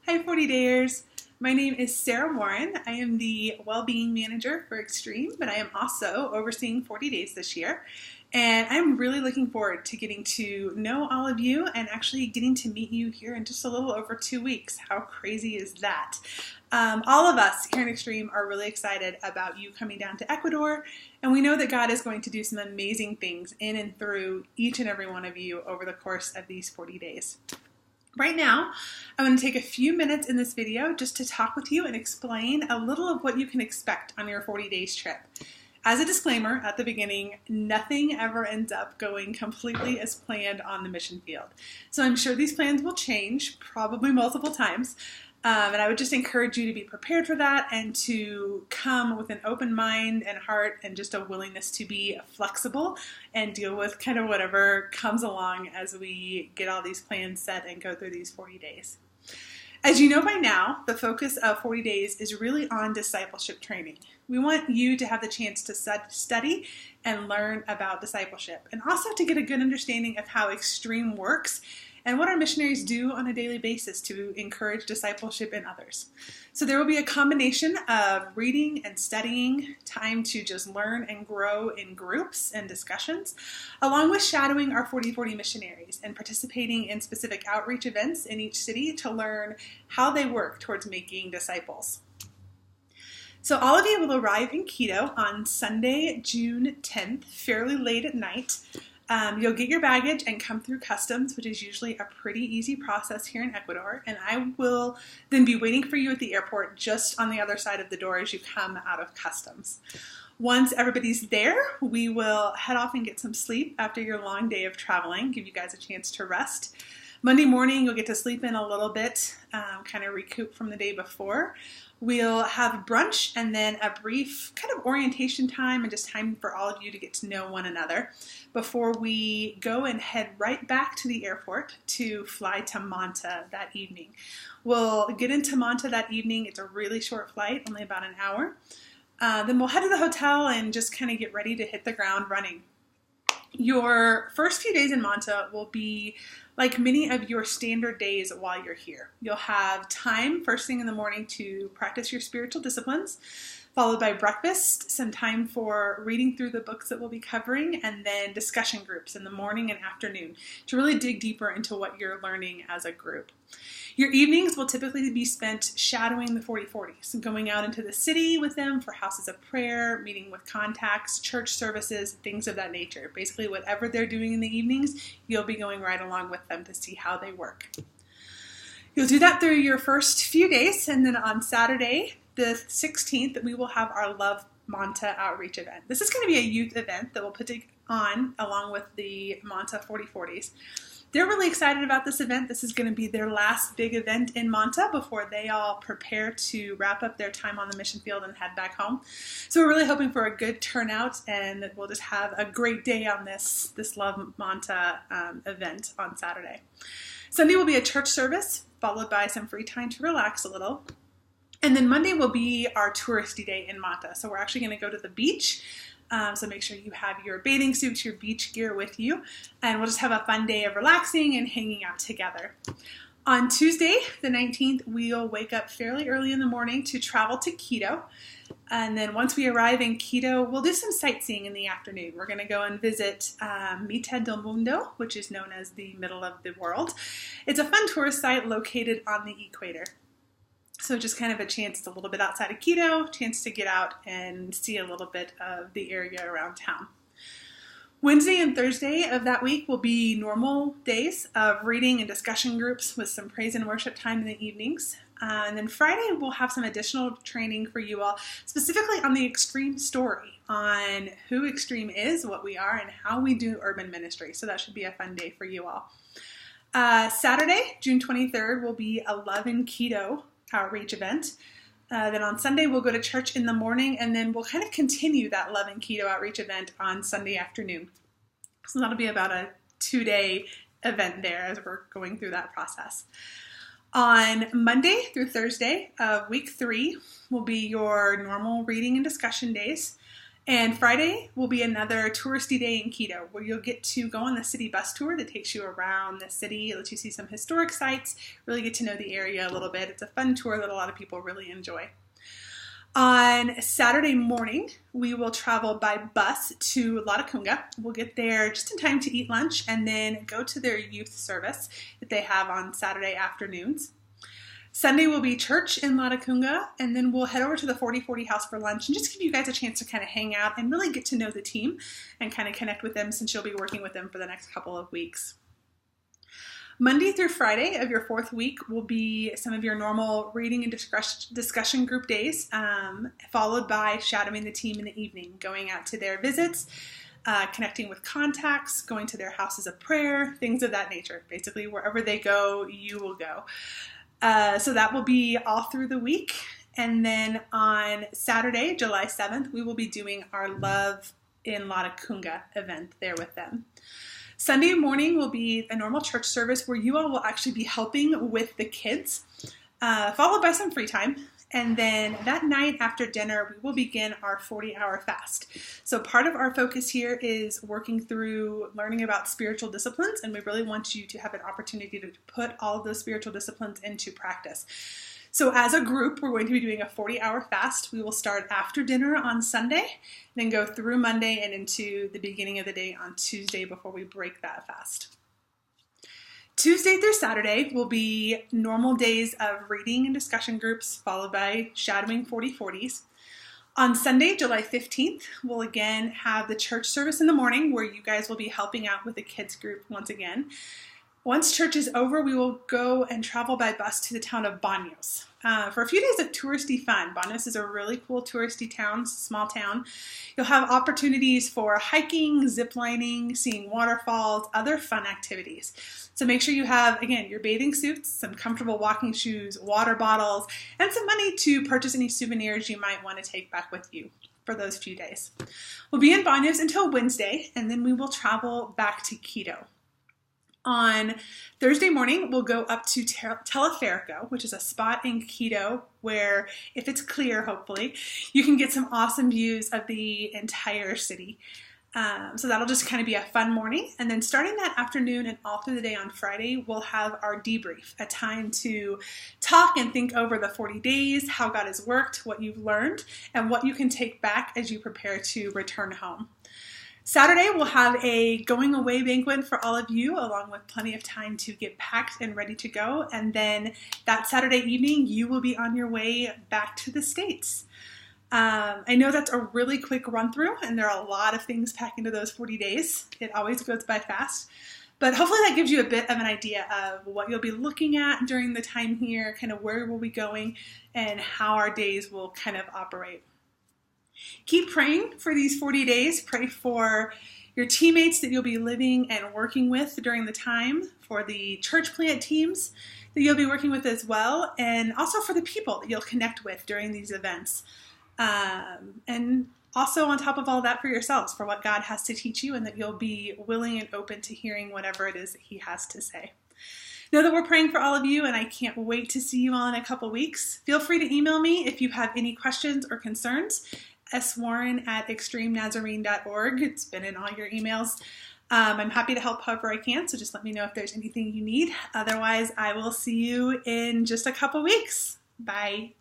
Hi 40 Dayers. My name is Sarah Warren. I am the Wellbeing Manager for Extreme, but I am also overseeing 40 Days this year. And I'm really looking forward to getting to know all of you and actually getting to meet you here in just a little over 2 weeks. How crazy is that? All of us here in Extreme are really excited about you coming down to Ecuador, and we know that God is going to do some amazing things in and through each and every one of you over the course of these 40 days. Right now, I'm going to take a few minutes in this video just to talk with you and explain a little of what you can expect on your 40 days trip. As a disclaimer at the beginning, nothing ever ends up going completely as planned on the mission field. So I'm sure these plans will change, probably multiple times. And I would just encourage you to be prepared for that and to come with an open mind and heart and just a willingness to be flexible and deal with kind of whatever comes along as we get all these plans set and go through these 40 days. As you know by now, the focus of 40 days is really on discipleship training. We want you to have the chance to study and learn about discipleship and also to get a good understanding of how Extreme works and what our missionaries do on a daily basis to encourage discipleship in others. So there will be a combination of reading and studying, time to just learn and grow in groups and discussions, along with shadowing our 40/40 missionaries and participating in specific outreach events in each city to learn how they work towards making disciples. So all of you will arrive in Quito on Sunday, June 10th, fairly late at night. You'll get your baggage and come through customs, which is usually a pretty easy process here in Ecuador, and I will then be waiting for you at the airport just on the other side of the door as you come out of customs. Once everybody's there, we will head off and get some sleep after your long day of traveling, give you guys a chance to rest. Monday morning, you'll get to sleep in a little bit, kind of recoup from the day before. We'll have brunch and then a brief kind of orientation time and just time for all of you to get to know one another before we go and head right back to the airport to fly to Manta that evening. We'll get into Manta that evening. It's a really short flight, only about an hour. Then we'll head to the hotel and just kind of get ready to hit the ground running. Your first few days in Manta will be like many of your standard days while you're here. You'll have time first thing in the morning to practice your spiritual disciplines, followed by breakfast, some time for reading through the books that we'll be covering, and then discussion groups in the morning and afternoon to really dig deeper into what you're learning as a group. Your evenings will typically be spent shadowing the 40/40s, going out into the city with them for houses of prayer, meeting with contacts, church services, things of that nature. Basically, whatever they're doing in the evenings, you'll be going right along with them to see how they work. You'll do that through your first few days, and then on Saturday, the 16th, we will have our Love Manta outreach event. This is going to be a youth event that we'll put on along with the Manta 40/40s. They're really excited about this event. This is going to be their last big event in Manta before they all prepare to wrap up their time on the mission field and head back home. So we're really hoping for a good turnout and that we'll just have a great day on this Love Manta event on Saturday. Sunday will be a church service, followed by some free time to relax a little. And then Monday will be our touristy day in Manta. So we're actually going to go to the beach. So make sure you have your bathing suits, your beach gear with you, and we'll just have a fun day of relaxing and hanging out together. On Tuesday, the 19th, we'll wake up fairly early in the morning to travel to Quito. And then once we arrive in Quito, we'll do some sightseeing in the afternoon. We're going to go and visit Mitad del Mundo, which is known as the middle of the world. It's a fun tourist site located on the equator. So just kind of a chance, it's a little bit outside of Quito, chance to get out and see a little bit of the area around town. Wednesday and Thursday of that week will be normal days of reading and discussion groups with some praise and worship time in the evenings. And then Friday, we'll have some additional training for you all, specifically on the Extreme story, on who Extreme is, what we are, and how we do urban ministry. So that should be a fun day for you all. Saturday, June 23rd, will be a Love in Quito outreach event. Then on Sunday, we'll go to church in the morning, and then we'll kind of continue that Love in Quito outreach event on Sunday afternoon. So that'll be about a 2-day event there as we're going through that process. On Monday through Thursday of week 3 will be your normal reading and discussion days. And Friday will be another touristy day in Quito, where you'll get to go on the city bus tour that takes you around the city, lets you see some historic sites, really get to know the area a little bit. It's a fun tour that a lot of people really enjoy. On Saturday morning, we will travel by bus to Latacunga. We'll get there just in time to eat lunch and then go to their youth service that they have on Saturday afternoons. Sunday will be church in Latacunga, and then we'll head over to the 4040 house for lunch and just give you guys a chance to kind of hang out and really get to know the team and kind of connect with them, since you'll be working with them for the next couple of weeks. Monday through Friday of your 4th week will be some of your normal reading and discussion group days, followed by shadowing the team in the evening, going out to their visits, connecting with contacts, going to their houses of prayer, things of that nature. Basically, wherever they go, you will go. So that will be all through the week. And then on Saturday, July 7th, we will be doing our Love in Latacunga event there with them. Sunday morning will be a normal church service where you all will actually be helping with the kids, followed by some free time. And then that night after dinner, we will begin our 40-hour fast. So part of our focus here is working through learning about spiritual disciplines, and we really want you to have an opportunity to put all of those spiritual disciplines into practice. So as a group, we're going to be doing a 40-hour fast. We will start after dinner on Sunday, then go through Monday and into the beginning of the day on Tuesday before we break that fast. Tuesday through Saturday will be normal days of reading and discussion groups, followed by shadowing 4040s. On Sunday, July 15th, we'll again have the church service in the morning, where you guys will be helping out with the kids group once again. Once church is over, we will go and travel by bus to the town of Baños for a few days of touristy fun. Baños is a really cool touristy town, small town. You'll have opportunities for hiking, ziplining, seeing waterfalls, other fun activities. So make sure you have, again, your bathing suits, some comfortable walking shoes, water bottles, and some money to purchase any souvenirs you might want to take back with you for those few days. We'll be in Baños until Wednesday, and then we will travel back to Quito. On Thursday morning, we'll go up to Teleferico, which is a spot in Quito where, if it's clear, hopefully, you can get some awesome views of the entire city. So that'll just kind of be a fun morning. And then starting that afternoon and all through the day on Friday, we'll have our debrief, a time to talk and think over the 40 days, how God has worked, what you've learned, and what you can take back as you prepare to return home. Saturday, we'll have a going away banquet for all of you, along with plenty of time to get packed and ready to go. And then that Saturday evening, you will be on your way back to the States. I know that's a really quick run through, and there are a lot of things packed into those 40 days. It always goes by fast. But hopefully that gives you a bit of an idea of what you'll be looking at during the time here, kind of where we'll be going, and how our days will kind of operate. Keep praying for these 40 days. Pray for your teammates that you'll be living and working with during the time, for the church plant teams that you'll be working with as well, and also for the people that you'll connect with during these events. And also on top of all that, for yourselves, for what God has to teach you, and that you'll be willing and open to hearing whatever it is that He has to say. Know that we're praying for all of you, and I can't wait to see you all in a couple weeks. Feel free to email me if you have any questions or concerns. swarren@extremenazarene.org. It's been in all your emails. I'm happy to help however I can, so just let me know if there's anything you need. Otherwise, I will see you in just a couple weeks. Bye.